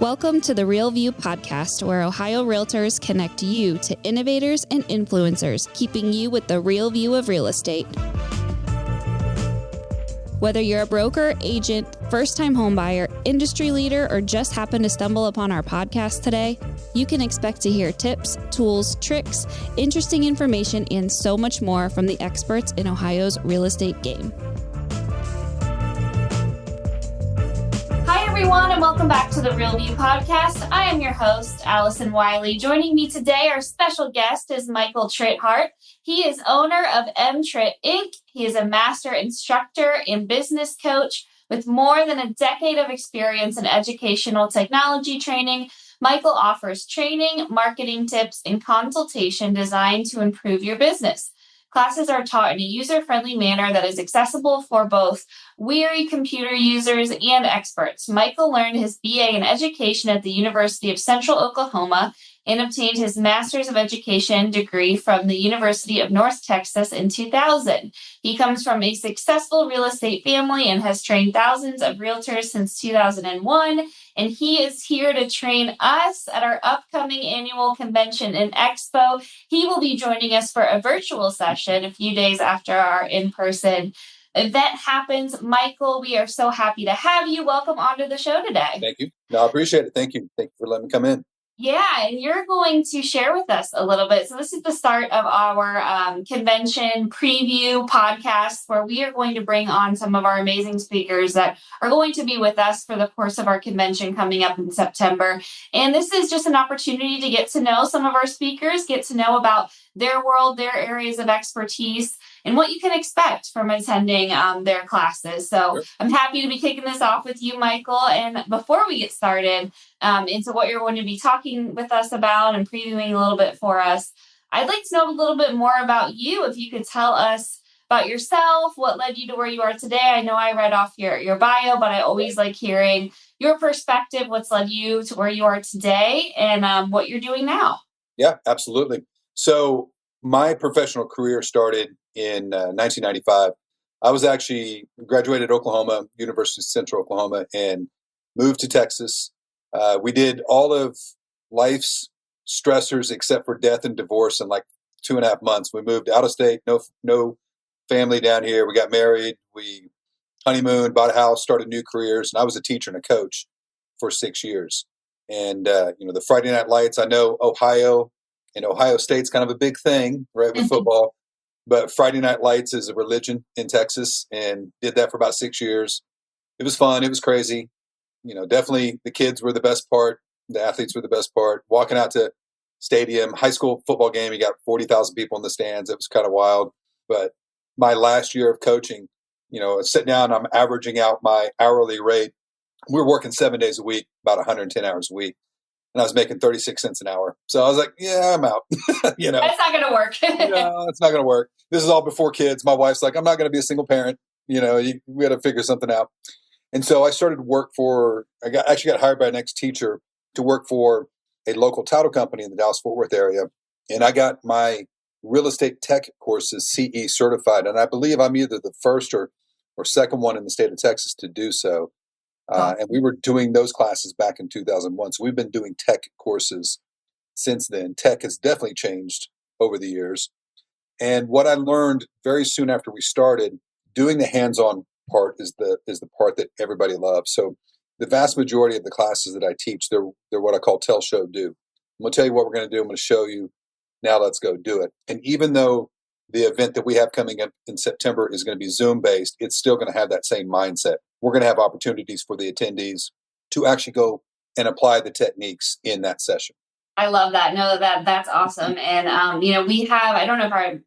Welcome to the Real View podcast, where Ohio Realtors connect you to innovators and influencers, keeping you with the real view of real estate. Whether you're a broker, agent, first-time homebuyer, industry leader, or just happen to stumble upon our podcast today, you can expect to hear tips, tools, tricks, interesting information, and so much more from the experts in Ohio's real estate game. Hi, everyone, and welcome back to the Real View podcast. I am your host, Allison Wiley. Joining me today, our special guest is Michael Tritthart. He is owner of Tritt Inc. He is a master instructor and business coach with more than a decade of experience in educational technology training. Michael offers training, marketing tips, and consultation designed to improve your business. Classes are taught in a user-friendly manner that is accessible for both weary computer users and experts. Michael learned his BA in education at the University of Central Oklahoma and obtained his Master's of Education degree from the University of North Texas in 2000. He comes from a successful real estate family and has trained thousands of realtors since 2001. And he is here to train us at our upcoming annual convention and expo. He will be joining us for a virtual session a few days after our in-person event happens. Michael, we are so happy to have you. Welcome onto the show today. Thank you. No, I appreciate it. Thank you. Thank you for letting me come in. Yeah, and you're going to share with us a little bit. So this is the start of our convention preview podcast, where we are going to bring on some of our amazing speakers that are going to be with us for the course of our convention coming up in September. And this is just an opportunity to get to know some of our speakers, get to know about their world, their areas of expertise, and what you can expect from attending their classes. So sure. I'm happy to be kicking this off with you, Michael. And before we get started into what you're going to be talking with us about and previewing a little bit for us, I'd like to know a little bit more about you. If you could tell us about yourself, what led you to where you are today. I know I read off your bio, but I always like hearing your perspective, what's led you to where you are today and what you're doing now. Yeah, absolutely. So my professional career started in 1995. I was actually graduated Oklahoma, University of Central Oklahoma, and moved to Texas. We did all of life's stressors except for death and divorce in like 2.5 months. We moved out of state, no family down here. We got married, we honeymooned, bought a house, started new careers, and I was a teacher and a coach for 6 years. And the Friday Night Lights, I know Ohio and Ohio State's kind of a big thing, right, with football. But Friday Night Lights is a religion in Texas, and did that for about 6 years. It was fun. It was crazy. Definitely the kids were the best part. The athletes were the best part. Walking out to stadium, high school football game, you got 40,000 people in the stands. It was kind of wild. But my last year of coaching, sit down, I'm averaging out my hourly rate. We were working 7 days a week, about 110 hours a week. And I was making 36 cents an hour. So I was like, yeah, I'm out. That's not going to work. No, it's not going to work. This is all before kids. My wife's like, I'm not going to be a single parent. We got to figure something out. And so I started work actually got hired by an ex-teacher to work for a local title company in the Dallas-Fort Worth area. And I got my real estate tech courses CE certified. And I believe I'm either the first or second one in the state of Texas to do so. And we were doing those classes back in 2001. So we've been doing tech courses since then. Tech has definitely changed over the years. And what I learned very soon after we started, doing the hands-on part is the part that everybody loves. So the vast majority of the classes that I teach, they're what I call tell, show, do. I'm going to tell you what we're going to do. I'm going to show you. Now let's go do it. And even though the event that we have coming up in September is going to be Zoom-based, it's still going to have that same mindset. We're going to have opportunities for the attendees to actually go and apply the techniques in that session. I love that. No, that's awesome. And, we have, I don't know if our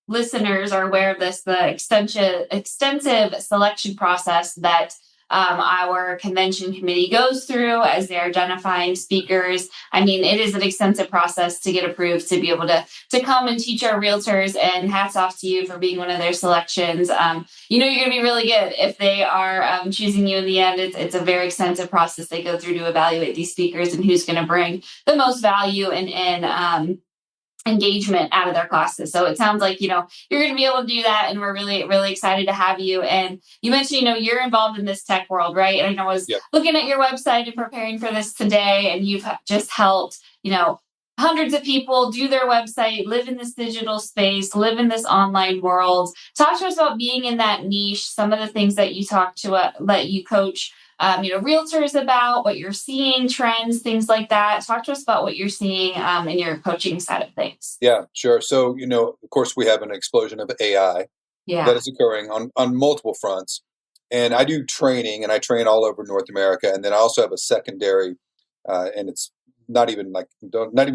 listeners are aware of this, the extensive selection process that our convention committee goes through as they're identifying speakers. I mean, it is an extensive process to get approved to be able to come and teach our realtors, and hats off to you for being one of their selections. You're going to be really good if they are choosing you in the end. It's a very extensive process they go through to evaluate these speakers and who's going to bring the most value and engagement out of their classes. So it sounds like, you're going to be able to do that. And we're really, really excited to have you. And you mentioned, you're involved in this tech world, right? And I was looking at your website and preparing for this today, and you've just helped, hundreds of people do their website, live in this digital space, live in this online world. Talk to us about being in that niche, some of the things that you that you coach realtors about, what you're seeing, trends, things like that. Talk to us about what you're seeing in your coaching side of things. Yeah, sure. So, of course, we have an explosion of AI that is occurring on multiple fronts. And I do training, and I train all over North America. And then I also have a secondary, and it's not even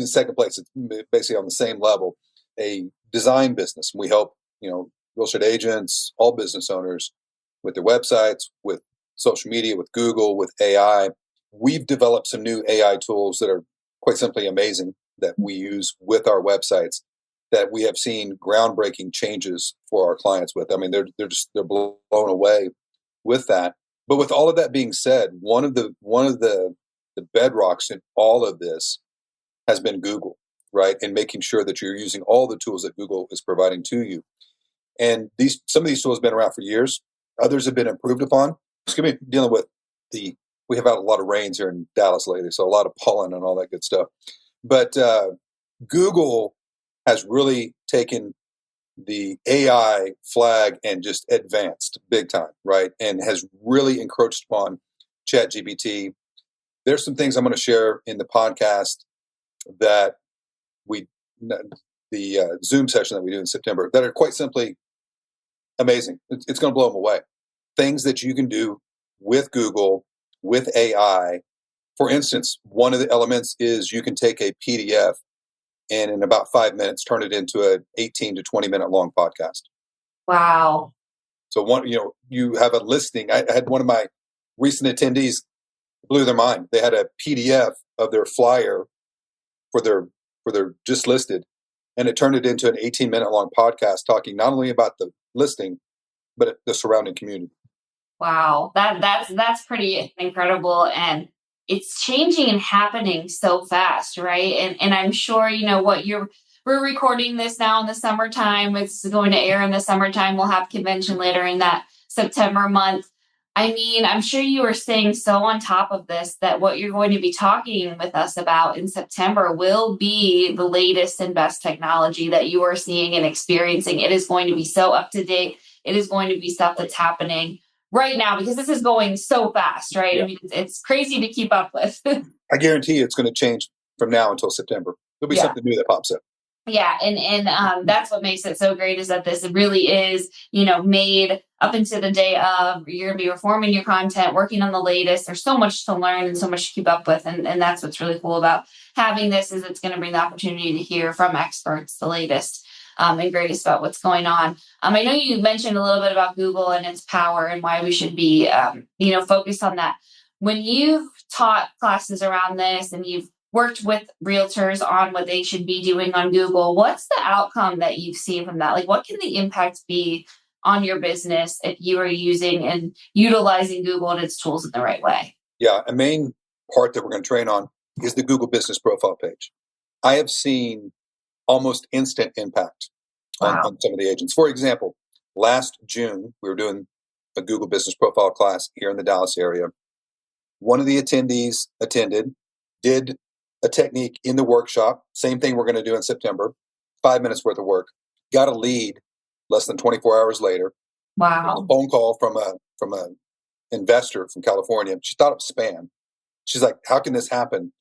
second place. It's basically on the same level, a design business. We help, real estate agents, all business owners with their websites, with social media, with Google, with AI. We've developed some new AI tools that are quite simply amazing that we use with our websites that we have seen groundbreaking changes for our clients with. I mean, they're blown away with that. But with all of that being said, one of the bedrocks in all of this has been Google, right? And making sure that you're using all the tools that Google is providing to you. And some of these tools have been around for years. Others have been improved upon. It's going to be dealing with we have had a lot of rains here in Dallas lately, so a lot of pollen and all that good stuff. But Google has really taken the AI flag and just advanced big time, right? And has really encroached upon ChatGPT. There's some things I'm going to share in the podcast that the Zoom session that we do in September that are quite simply amazing. It's going to blow them away. Things that you can do with Google, with AI. For instance, one of the elements is you can take a PDF and in about 5 minutes turn it into an 18 to 20 minute long podcast. Wow. So you have a listing. I had one of my recent attendees blew their mind. They had a PDF of their flyer for their just listed, and it turned it into an 18-minute long podcast talking not only about the listing, but the surrounding community. Wow, that's pretty incredible, and it's changing and happening so fast, right? And I'm sure we're recording this now in the summertime. It's going to air in the summertime. We'll have convention later in that September month. I mean, I'm sure you are staying so on top of this that what you're going to be talking with us about in September will be the latest and best technology that you are seeing and experiencing. It is going to be so up to date. It is going to be stuff that's happening right now because this is going so fast, right? Yeah. I mean, it's crazy to keep up with. I guarantee you it's going to change from now until September. There'll be something new that pops up. Yeah, and that's what makes it so great is that this really is, made up into the day of. You're going to be reforming your content, working on the latest. There's so much to learn and so much to keep up with, and that's what's really cool about having this is it's going to bring the opportunity to hear from experts the latest and greatest about what's going on. I know you mentioned a little bit about Google and its power and why we should be, focused on that. When you've taught classes around this and you've worked with realtors on what they should be doing on Google, what's the outcome that you've seen from that? Like, what can the impact be on your business if you are using and utilizing Google and its tools in the right way? Yeah, a main part that we're going to train on is the Google Business Profile page. I have seen almost instant impact on some of the agents. For example, last June, we were doing a Google Business Profile class here in the Dallas area. One of the attendees did a technique in the workshop. Same thing we're going to do in September. 5 minutes worth of work. Got a lead less than 24 hours later. Wow. A phone call from a investor from California. She thought it was spam. She's like, how can this happen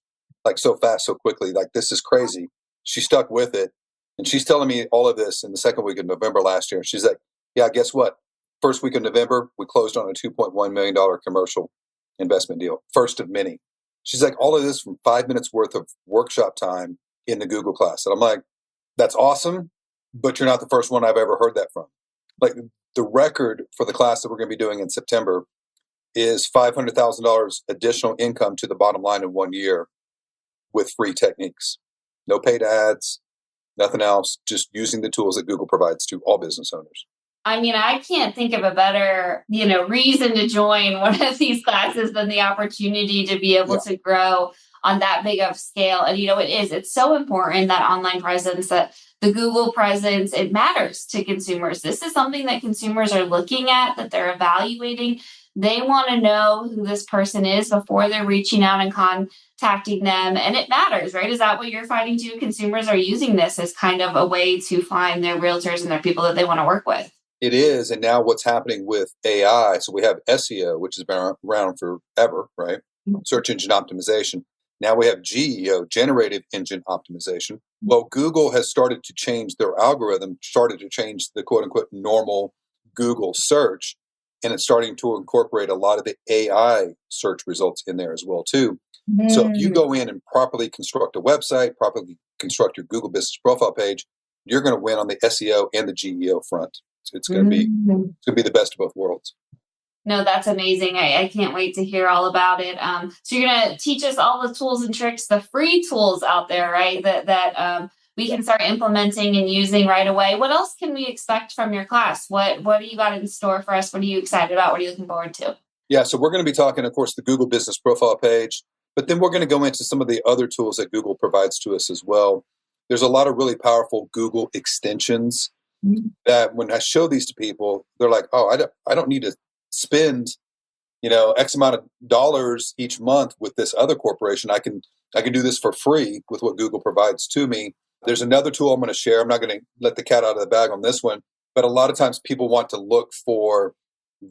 like so fast, so quickly? Like, this is crazy. She stuck with it. And she's telling me all of this in the second week of November last year. She's like, yeah, guess what? First week of November, we closed on a $2.1 million commercial investment deal. First of many. She's like, all of this from 5 minutes worth of workshop time in the Google class. And I'm like, that's awesome, but you're not the first one I've ever heard that from. Like, the record for the class that we're going to be doing in September is $500,000 additional income to the bottom line in 1 year with free techniques. No paid ads, nothing else, just using the tools that Google provides to all business owners. I mean, I can't think of a better, reason to join one of these classes than the opportunity to be able to grow on that big of scale. And, it's so important, that online presence, that the Google presence, it matters to consumers. This is something that consumers are looking at, that they're evaluating. They want to know who this person is before they're reaching out and contacting them. And it matters, right? Is that what you're finding too? Consumers are using this as kind of a way to find their realtors and their people that they want to work with. It is. And now what's happening with AI, so we have SEO, which has been around forever, right? Search engine optimization. Now we have GEO, generative engine optimization. Well, Google has started to change their algorithm, started to change the quote unquote normal Google search. And it's starting to incorporate a lot of the AI search results in there as well, too. So if you go in and properly construct a website, properly construct your Google business profile page, you're going to win on the SEO and the GEO front. It's going to be the best of both worlds. No, that's amazing. I can't wait to hear all about it. So you're going to teach us all the tools and tricks, the free tools out there, right? That we can start implementing and using right away. What else can we expect from your class? What do you got in store for us? What are you excited about? What are you looking forward to? Yeah, so we're going to be talking, of course, the Google business profile page, but then we're going to go into some of the other tools that Google provides to us as well. There's a lot of really powerful Google extensions that when I show these to people, they're like, oh, I don't need to spend, X amount of dollars each month with this other corporation. I can do this for free with what Google provides to me. There's another tool I'm going to share. I'm not going to let the cat out of the bag on this one, but a lot of times people want to look for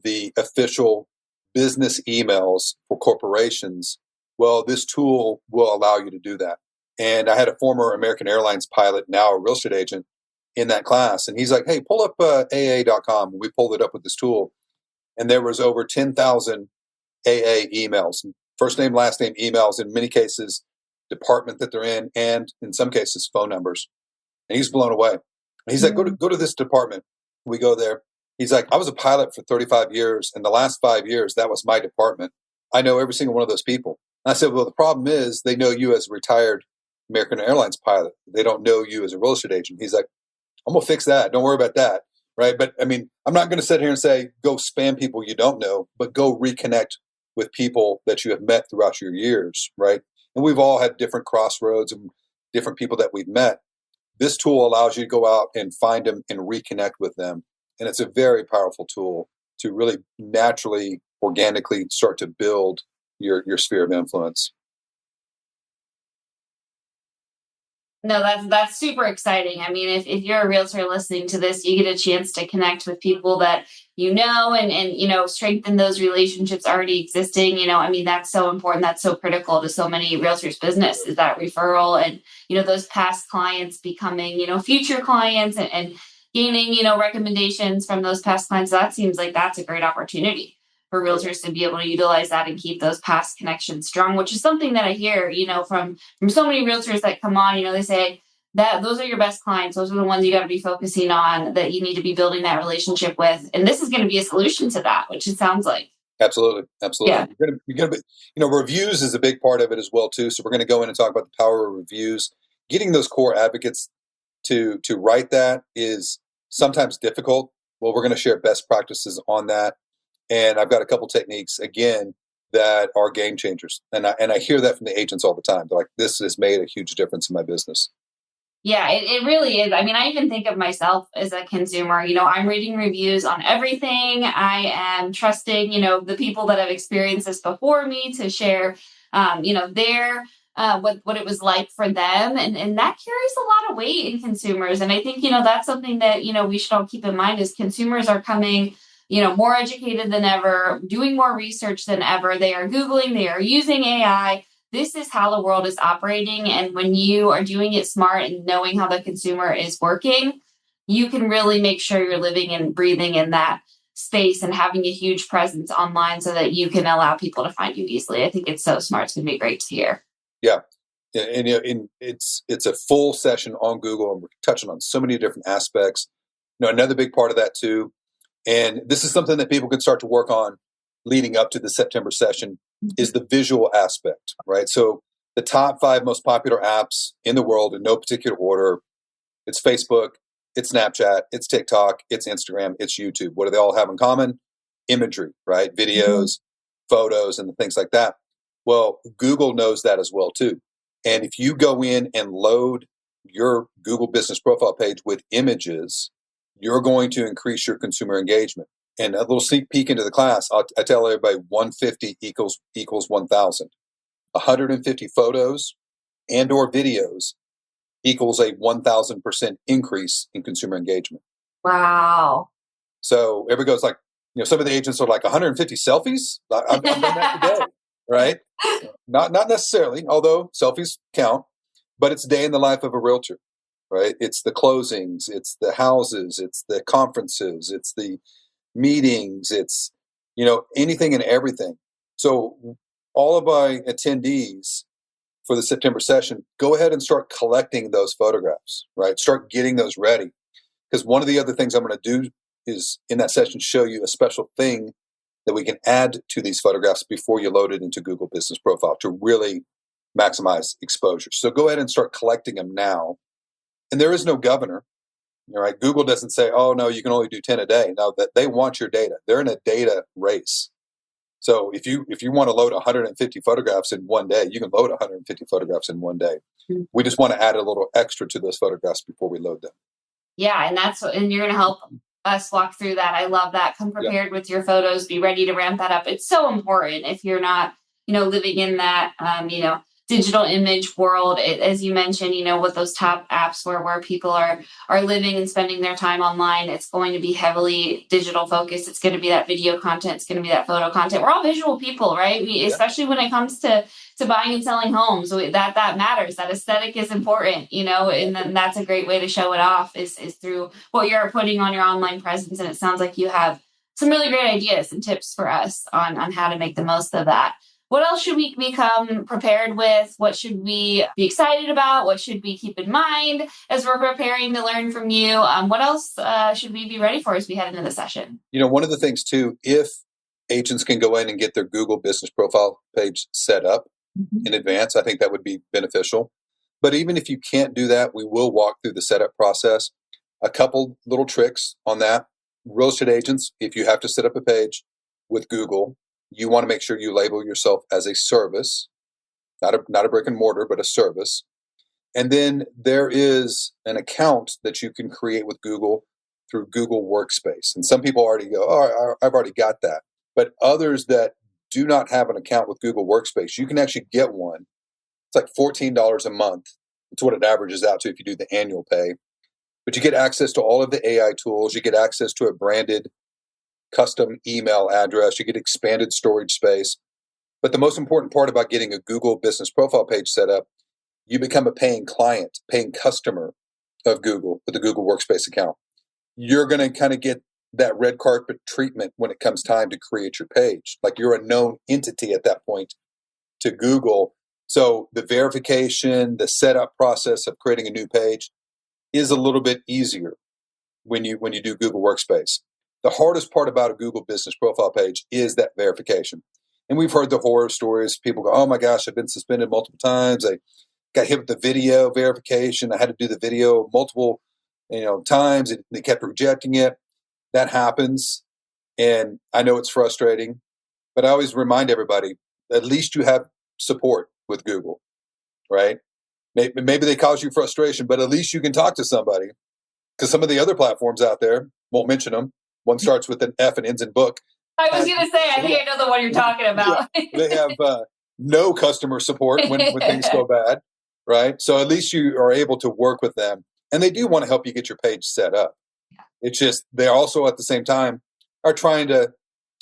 the official business emails for corporations. Well, this tool will allow you to do that. And I had a former American Airlines pilot, now a real estate agent, in that class. And he's like, hey, pull up AA.com. We pulled it up with this tool. And there was over 10,000 AA emails, first name, last name emails, in many cases, department that they're in, and in some cases, phone numbers. And he's blown away. And he's like, go to this department. We go there. He's like, I was a pilot for 35 years. And the last 5 years, that was my department. I know every single one of those people. And I said, well, the problem is they know you as a retired American Airlines pilot. They don't know you as a real estate agent. He's like, I'm going to fix that. Don't worry about that. Right. But I mean, I'm not going to sit here and say, go spam people you don't know, but go reconnect with people that you have met throughout your years. Right. And we've all had different crossroads and different people that we've met. This tool allows you to go out and find them and reconnect with them. And it's a very powerful tool to really naturally, organically start to build your sphere of influence. No, that's super exciting. I mean, if you're a realtor listening to this, you get a chance to connect with people that and strengthen those relationships already existing. I mean, that's so important. That's so critical to so many realtors' business, is that referral and, those past clients becoming, future clients and gaining, recommendations from those past clients. That seems like that's a great opportunity for realtors to be able to utilize that and keep those past connections strong, which is something that I hear, from so many realtors that come on. They say that those are your best clients. Those are the ones you got to be focusing on, that you need to be building that relationship with. And this is going to be a solution to that, which it sounds like. Absolutely. Yeah. You're going to be, reviews is a big part of it as well, too. So we're going to go in and talk about the power of reviews. Getting those core advocates to write that is sometimes difficult. Well, we're going to share best practices on that. And I've got a couple techniques, again, that are game changers. And I hear that from the agents all the time. They're like, this has made a huge difference in my business. Yeah, it really is. I mean, I even think of myself as a consumer. I'm reading reviews on everything. I am trusting, the people that have experienced this before me to share, their what it was like for them. And that carries a lot of weight in consumers. And I think, that's something that, we should all keep in mind, is consumers are coming more educated than ever, doing more research than ever. They are Googling, they are using AI. This is how the world is operating. And when you are doing it smart and knowing how the consumer is working, you can really make sure you're living and breathing in that space and having a huge presence online so that you can allow people to find you easily. I think it's so smart. It's going to be great to hear. Yeah. And it's a full session on Google, and we're touching on so many different aspects. Another big part of that too, and this is something that people can start to work on leading up to the September session, is the visual aspect, right? So the top 5 most popular apps in the world in no particular order, it's Facebook, it's Snapchat, it's TikTok, it's Instagram, it's YouTube. What do they all have in common? Imagery, right? Videos, photos, and things like that. Well, Google knows that as well too. And if you go in and load your Google business profile page with images, you're going to increase your consumer engagement. And a little sneak peek into the class, I tell everybody 150 equals 1,000. 150 photos and or videos equals a 1,000% increase in consumer engagement. Wow. So everybody goes like, some of the agents are like 150 selfies. I've done that today, right? Not necessarily, although selfies count, but it's a day in the life of a realtor, right? It's the closings, it's the houses, it's the conferences, it's the meetings, it's, anything and everything. So all of my attendees for the September session, go ahead and start collecting those photographs, right? Start getting those ready. Because one of the other things I'm going to do is in that session show you a special thing that we can add to these photographs before you load it into Google Business Profile to really maximize exposure. So go ahead and start collecting them now. And there is no governor, right? Google doesn't say, oh, no, you can only do 10 a day. No, that they want your data. They're in a data race. So if you want to load 150 photographs in one day, you can load 150 photographs in one day. Mm-hmm. We just want to add a little extra to those photographs before we load them. Yeah, and you're going to help us walk through that. I love that. Come prepared with your photos. Be ready to ramp that up. It's so important if you're not, living in that, digital image world. As you mentioned, what those top apps where people are living and spending their time online. It's going to be heavily digital focused. It's going to be that video content. It's going to be that photo content. We're all visual people, right? Especially when it comes to buying and selling homes, that matters. That aesthetic is important, and then that's a great way to show it off is through what you're putting on your online presence. And it sounds like you have some really great ideas and tips for us on how to make the most of that. What else should we become prepared with? What should we be excited about? What should we keep in mind as we're preparing to learn from you? What else should we be ready for as we head into the session? One of the things too, if agents can go in and get their Google business profile page set up in advance, I think that would be beneficial. But even if you can't do that, we will walk through the setup process. A couple little tricks on that. Real estate agents, if you have to set up a page with Google, you want to make sure you label yourself as a service, not a brick and mortar, but a service. And then there is an account that you can create with Google through Google Workspace. And some people already go, oh, I've already got that. But others that do not have an account with Google Workspace, you can actually get one. It's like $14 a month. It's what it averages out to if you do the annual pay. But you get access to all of the AI tools. You get access to a branded custom email address. You get expanded storage space. But the most important part about getting a Google business profile page set up, you become a paying client, paying customer of Google with the Google Workspace account. You're going to kind of get that red carpet treatment when it comes time to create your page. Like you're a known entity at that point to Google. So the verification, the setup process of creating a new page is a little bit easier when you do Google Workspace. The hardest part about a Google business profile page is that verification. And we've heard the horror stories. People go, oh my gosh, I've been suspended multiple times. I got hit with the video verification. I had to do the video multiple times. They kept rejecting it. That happens. And I know it's frustrating. But I always remind everybody, at least you have support with Google, right? Maybe they cause you frustration, but at least you can talk to somebody. Because some of the other platforms out there, won't mention them, one starts with an F and ends in book. I was going to say, I think I know the one you're talking about. Yeah, they have no customer support when things go bad, right? So at least you are able to work with them. And they do want to help you get your page set up. Yeah. It's just they also at the same time are trying to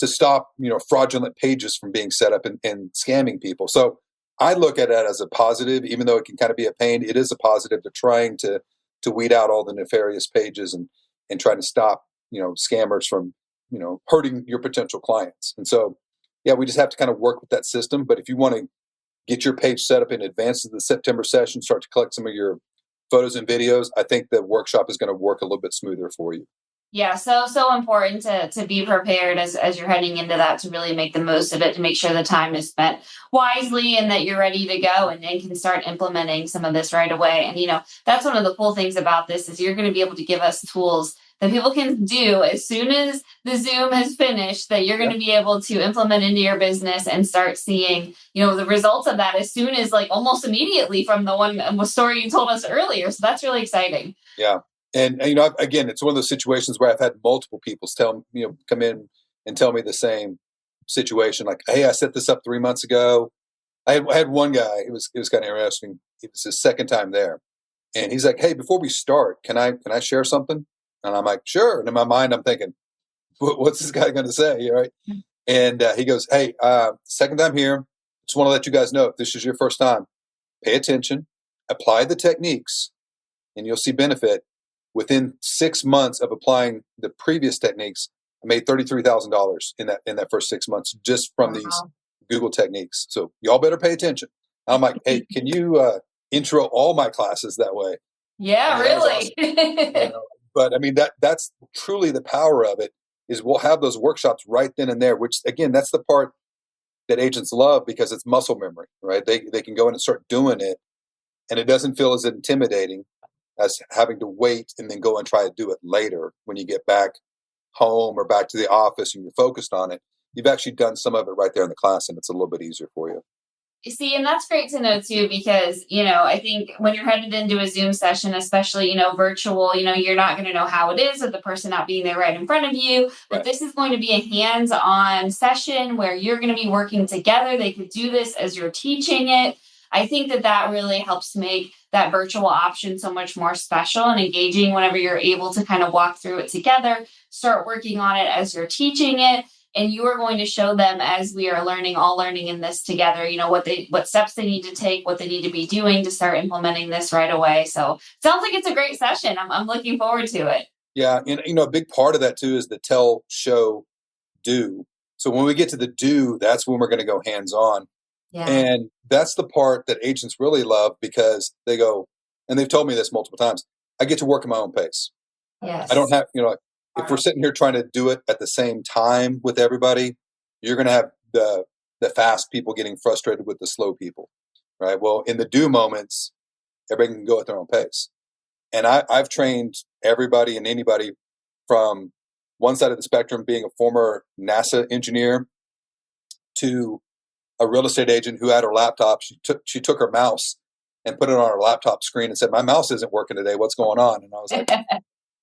stop fraudulent pages from being set up and scamming people. So I look at it as a positive, even though it can kind of be a pain. It is a positive to trying to weed out all the nefarious pages and trying to stop scammers from hurting your potential clients. And so, yeah, we just have to kind of work with that system. But if you want to get your page set up in advance of the September session, start to collect some of your photos and videos, I think the workshop is going to work a little bit smoother for you. Yeah, so important to be prepared as you're heading into that, to really make the most of it, to make sure the time is spent wisely and that you're ready to go and can start implementing some of this right away. And, that's one of the cool things about this is you're going to be able to give us tools that people can do as soon as the Zoom has finished, that you're going to be able to implement into your business and start seeing, the results of that as soon as, like, almost immediately from the story you told us earlier. So that's really exciting. Yeah. And again, it's one of those situations where I've had multiple people come in and tell me the same situation. Like, hey, I set this up 3 months ago. I had one guy. It was kind of interesting. It was his second time there, and he's like, "Hey, before we start, can I share something?" And I'm like, "Sure." And in my mind, I'm thinking, "What's this guy going to say?" Right? And he goes, "Hey, second time here. Just want to let you guys know if this is your first time, pay attention, apply the techniques, and you'll see benefit." Within 6 months of applying the previous techniques, I made $33,000 in that first 6 months just from these Google techniques. So y'all better pay attention. I'm like, hey, can you intro all my classes that way? Yeah, really. Awesome. But I mean, that's truly the power of it, is we'll have those workshops right then and there, which again, that's the part that agents love, because it's muscle memory, right? They can go in and start doing it, and it doesn't feel as intimidating as having to wait and then go and try to do it later when you get back home or back to the office and you're focused on it. You've actually done some of it right there in the class, and it's a little bit easier for you. You see, and that's great to know too, because, I think when you're headed into a Zoom session, especially, virtual, you're not going to know how it is with the person not being there right in front of you. But this is going to be a hands-on session where you're going to be working together. They could do this as you're teaching it. I think that really helps make that virtual option so much more special and engaging whenever you're able to kind of walk through it together, start working on it as you're teaching it. And you are going to show them, as we are all learning in this together, what steps they need to take, what they need to be doing to start implementing this right away. So it sounds like it's a great session. I'm looking forward to it. Yeah. And, a big part of that too is the tell, show, do. So when we get to the do, that's when we're going to go hands-on. Yeah. And that's the part that agents really love, because they go, and they've told me this multiple times, I get to work at my own pace. Yes. I don't have, if we're sitting here trying to do it at the same time with everybody, you're going to have the fast people getting frustrated with the slow people, right? Well, in the do moments, everybody can go at their own pace. And I've trained everybody and anybody from one side of the spectrum, being a former NASA engineer, to a real estate agent who had her laptop. She took her mouse and put it on her laptop screen and said, "My mouse isn't working today. What's going on?" And I was like,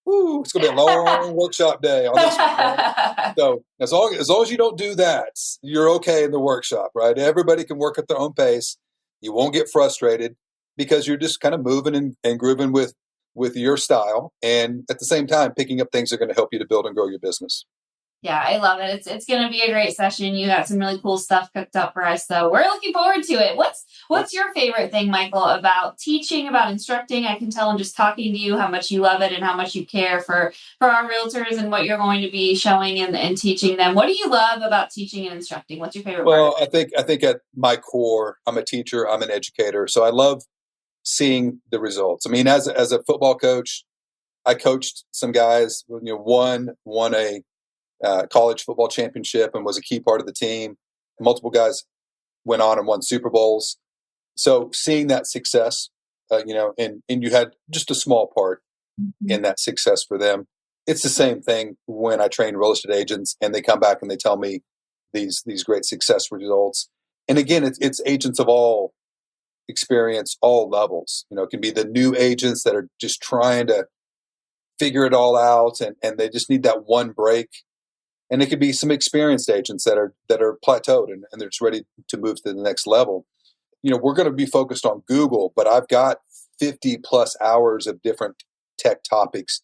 "Ooh, it's going to be a long workshop day on this one." Right? So as long as you don't do that, you're okay in the workshop, right? Everybody can work at their own pace. You won't get frustrated, because you're just kind of moving and grooving with your style, and at the same time picking up things that are going to help you to build and grow your business. Yeah, I love it. It's going to be a great session. You got some really cool stuff cooked up for us, so we're looking forward to it. What's your favorite thing, Michael, about teaching, about instructing? I can tell in just talking to you how much you love it and how much you care for our realtors and what you're going to be showing and teaching them. What do you love about teaching and instructing? What's your favorite part? Well, I think at my core, I'm a teacher, I'm an educator, so I love seeing the results. I mean, as a football coach, I coached some guys. One won a college football championship and was a key part of the team. Multiple guys went on and won Super Bowls. So seeing that success, and you had just a small part in that success for them. It's the same thing when I train real estate agents and they come back and they tell me these great success results. And again, it's agents of all experience, all levels. It can be the new agents that are just trying to figure it all out and they just need that one break. And it could be some experienced agents that are plateaued and they're just ready to move to the next level. We're going to be focused on Google, but I've got 50 plus hours of different tech topics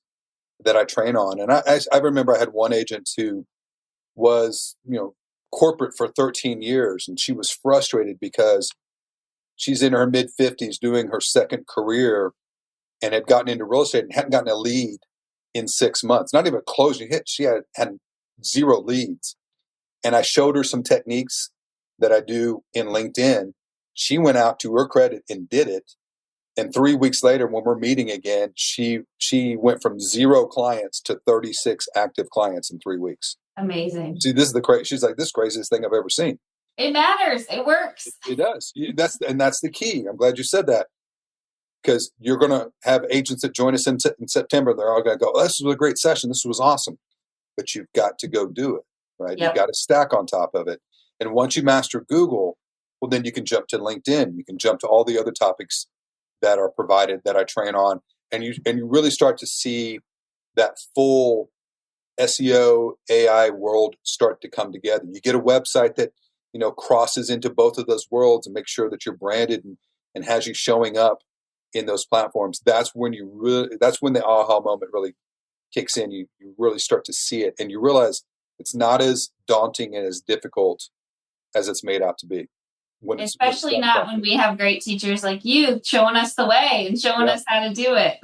that I train on. And I remember I had one agent who was, corporate for 13 years, and she was frustrated because she's in her mid 50s doing her second career and had gotten into real estate and hadn't gotten a lead in 6 months, not even a closing hit. She had 0 leads. And I showed her some techniques that I do in LinkedIn. She went out, to her credit, and did it. And 3 weeks later, when we're meeting again, she went from 0 clients to 36 active clients in 3 weeks. Amazing. See, this is she's like, this is the craziest thing I've ever seen. It matters. It works. It does. That's the key. I'm glad you said that. because you're going to have agents that join us in September. They're all going to go, oh, this was a great session. This was awesome. But you've got to go do it, right? Yep. You've got to stack on top of it. And once you master Google, well, then you can jump to LinkedIn. You can jump to all the other topics that are provided that I train on. And you really start to see that full SEO AI world start to come together. You get a website that, crosses into both of those worlds and make sure that you're branded and has you showing up in those platforms. That's when the aha moment really kicks in. You really start to see it, and you realize it's not as daunting and as difficult as it's made out to be. Especially not when we have great teachers like you showing us the way and showing us how to do it.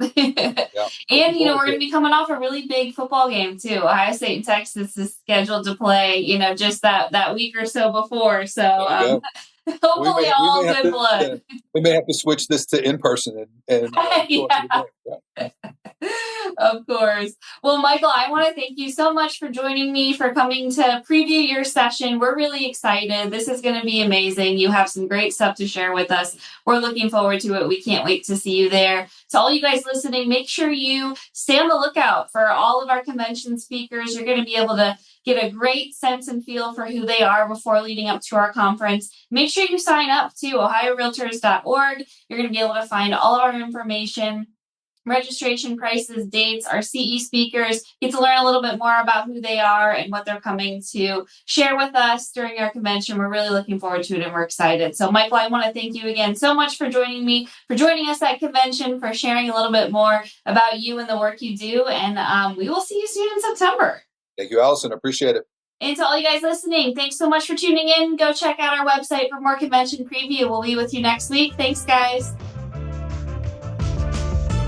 And, we're going to be coming off a really big football game too. Ohio State and Texas is scheduled to play, just that week or so before. So hopefully all good blood. We may have to switch this to in person and Of course. Well, Michael, I want to thank you so much for joining me, for coming to preview your session. We're really excited. This is going to be amazing. You have some great stuff to share with us. We're looking forward to it. We can't wait to see you there. To all you guys listening, make sure you stay on the lookout for all of our convention speakers. You're going to be able to get a great sense and feel for who they are before leading up to our conference. Make sure you sign up to ohiorealtors.org. You're going to be able to find all of our information, registration prices, dates, our CE speakers. Get to learn a little bit more about who they are and what they're coming to share with us during our convention. We're really looking forward to it and we're excited. So Michael, I want to thank you again so much for joining me, for joining us at convention, for sharing a little bit more about you and the work you do. And we will see you soon in September. Thank you, Allison. Appreciate it. And to all you guys listening, thanks so much for tuning in. Go check out our website for more convention preview. We'll be with you next week. Thanks, guys.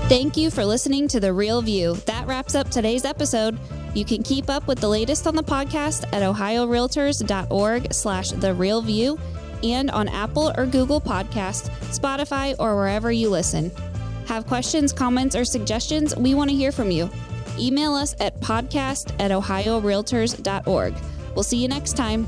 Thank you for listening to The Real View. That wraps up today's episode. You can keep up with the latest on the podcast at ohiorealtors.org/therealview and on Apple or Google Podcasts, Spotify, or wherever you listen. Have questions, comments, or suggestions? We want to hear from you. Email us at podcast@ohiorealtors.org. We'll see you next time.